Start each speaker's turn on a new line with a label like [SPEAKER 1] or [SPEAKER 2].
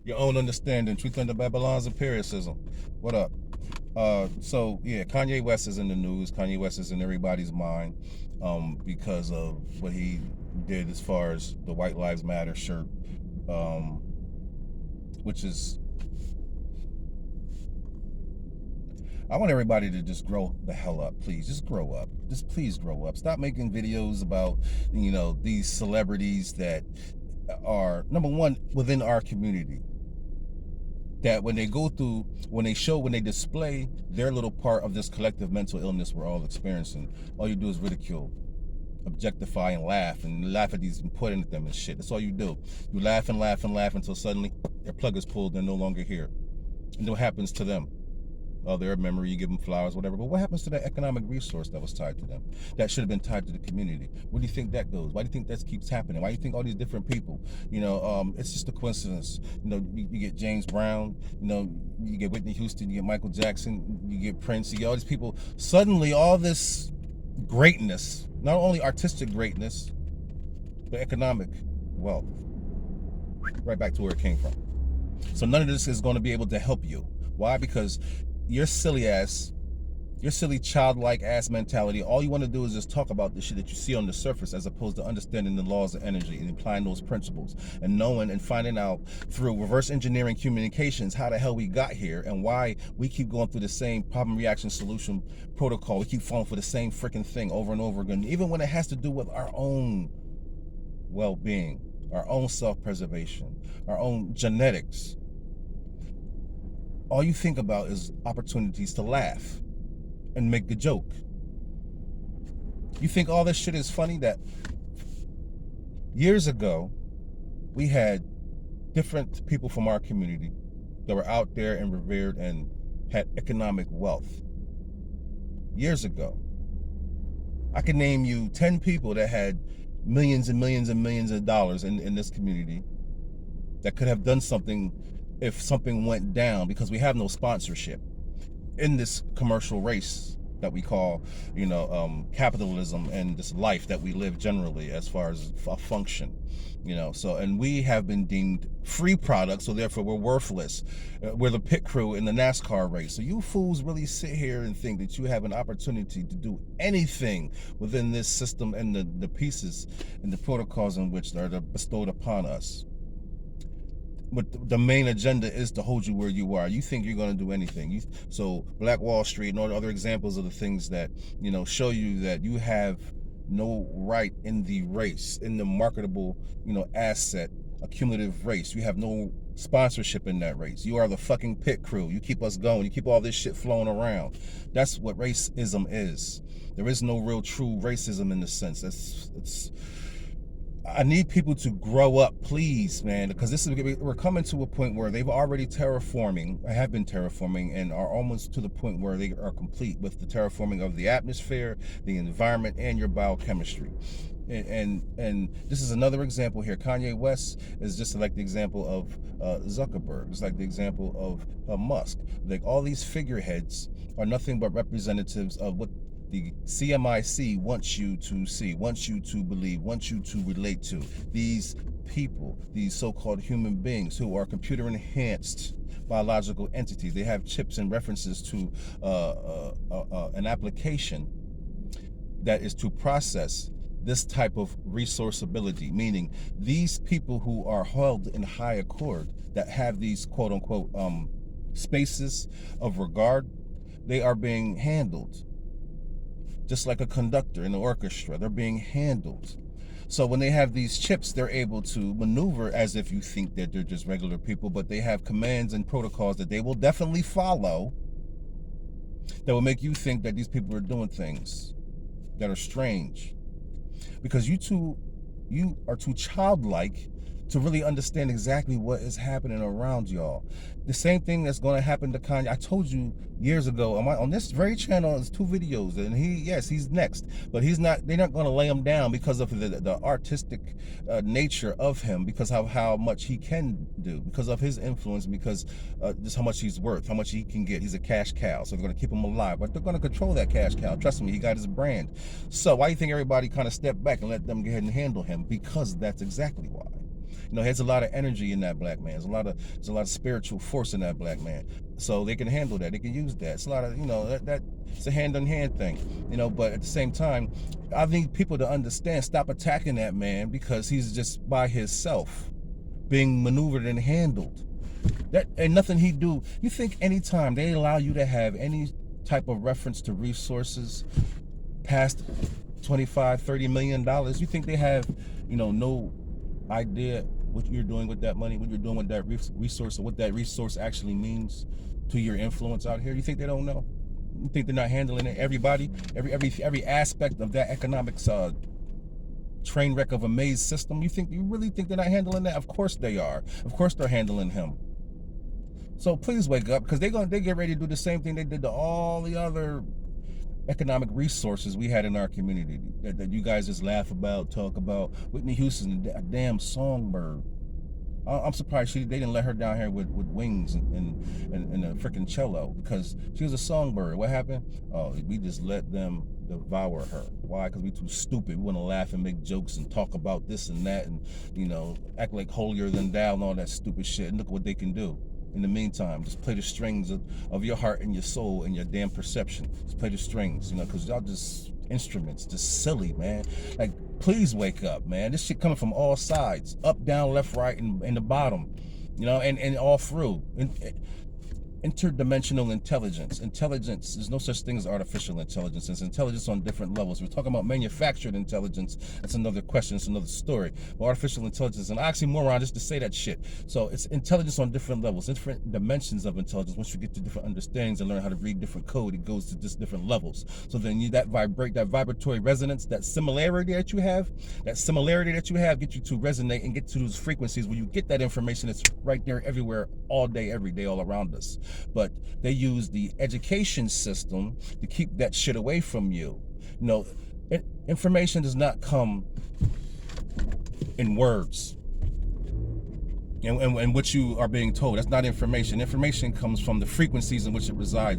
[SPEAKER 1] your own understanding. Truth under Babylon's empiricism. What up? So yeah, Kanye West is in the news. Kanye West is in everybody's mind, because of what he did as far as the White Lives Matter shirt, um, which is, I want everybody to just grow the hell up, please. Just grow up. Just please grow up. Stop making videos about, these celebrities that are, number one, within our community. That when they go through, when they display their little part of this collective mental illness we're all experiencing, all you do is ridicule, objectify, and laugh at these and pointing at them and shit. That's all you do. You laugh and laugh and laugh until suddenly their plug is pulled. They're no longer here. And what happens to them? Oh, their memory, you give them flowers, whatever. But what happens to that economic resource that was tied to them? That should have been tied to the community. Where do you think that goes? Why do you think that keeps happening? Why do you think all these different people, it's just a coincidence. You get James Brown, you get Whitney Houston, you get Michael Jackson, you get Prince, you get all these people. Suddenly, all this greatness, not only artistic greatness, but economic wealth, right back to where it came from. So none of this is going to be able to help you. Why? Because your silly childlike ass mentality, all you want to do is just talk about the shit that you see on the surface, as opposed to understanding the laws of energy and applying those principles and knowing and finding out through reverse engineering communications how the hell we got here and why we keep going through the same problem, reaction, solution protocol. We keep falling for the same freaking thing over and over again, even when it has to do with our own well-being, our own self-preservation, our own genetics. All you think about is opportunities to laugh and make the joke. You think all this shit is funny? That years ago, we had different people from our community that were out there and revered and had economic wealth. Years ago. I can name you 10 people that had millions and millions and millions of dollars in this community that could have done something if something went down, because we have no sponsorship in this commercial race that we call, capitalism, and this life that we live generally as far as a function, so, and we have been deemed free products, so therefore we're worthless. We're the pit crew in the NASCAR race. So you fools really sit here and think that you have an opportunity to do anything within this system and the pieces and the protocols in which are bestowed upon us. But the main agenda is to hold you where you are. You think you're going to do anything. So Black Wall Street and all the other examples of the things that, show you that you have no right in the race, in the marketable, asset, accumulative race. You have no sponsorship in that race. You are the fucking pit crew. You keep us going. You keep all this shit flowing around. That's what racism is. There is no real true racism in the sense. I need people to grow up, please, man, because we're coming to a point where they've already have been terraforming, and are almost to the point where they are complete with the terraforming of the atmosphere, the environment, and your biochemistry. And this is another example here. Kanye West is just like the example of Zuckerberg. It's like the example of Musk. Like, all these figureheads are nothing but representatives of what the CMIC wants you to see, wants you to believe, wants you to relate to. These people, these so-called human beings who are computer-enhanced biological entities. They have chips and references to an application that is to process this type of resourceability, meaning these people who are held in high accord, that have these quote-unquote spaces of regard, they are being handled just like a conductor in the orchestra. They're being handled. So when they have these chips, they're able to maneuver as if you think that they're just regular people, but they have commands and protocols that they will definitely follow that will make you think that these people are doing things that are strange. Because you are too childlike to really understand exactly what is happening around y'all. The same thing that's going to happen to Kanye. I told you years ago on this very channel, there's 2 videos, and he's next, but they're not going to lay him down because of the artistic nature of him, because of how much he can do, because of his influence, because just how much he's worth, how much he can get. He's a cash cow, so they're going to keep him alive, but they're going to control that cash cow. Trust me, he got his brand. So why do you think everybody kind of stepped back and let them go ahead and handle him? Because that's exactly why. He has a lot of energy in that black man. There's a lot of spiritual force in that black man. So they can handle that. They can use that. It's a lot of, that it's a hand-on-hand thing. But at the same time, I need people to understand, stop attacking that man because he's just by himself being maneuvered and handled. That ain't nothing he do. You think anytime they allow you to have any type of reference to resources past 25, $30 million, you think they have, no idea what you're doing with that money, what you're doing with that resource, or what that resource actually means to your influence out here? You think they don't know? You think they're not handling it? Everybody, every aspect of that economics train wreck of a maze system. You really think they're not handling that? Of course they are. Of course they're handling him. So please wake up, because they get ready to do the same thing they did to all the other economic resources we had in our community that you guys just laugh about, talk about. Whitney Houston, a damn songbird. I'm surprised they didn't let her down here with wings and a freaking cello, because she was a songbird. What happened? Oh, we just let them devour her. Why? Because we too stupid. We want to laugh and make jokes and talk about this and that and, act like holier than thou and all that stupid shit. And look what they can do. In the meantime, just play the strings of your heart and your soul and your damn perception. Just play the strings, because y'all just instruments, just silly, man. Like, please wake up, man. This shit coming from all sides, up, down, left, right, and the bottom, and all through. Interdimensional intelligence. Intelligence, there's no such thing as artificial intelligence. It's intelligence on different levels. We're talking about manufactured intelligence. That's another question. It's another story. But artificial intelligence, and oxymoron just to say that shit. So it's intelligence on different levels, different dimensions of intelligence. Once you get to different understandings and learn how to read different code, it goes to just different levels. So then that vibratory resonance, that similarity that you have gets you to resonate and get to those frequencies where you get that information that's right there everywhere, all day, every day, all around us. But they use the education system to keep that shit away from you. Information does not come in words and what you are being told. That's not information. Information comes from the frequencies in which it resides.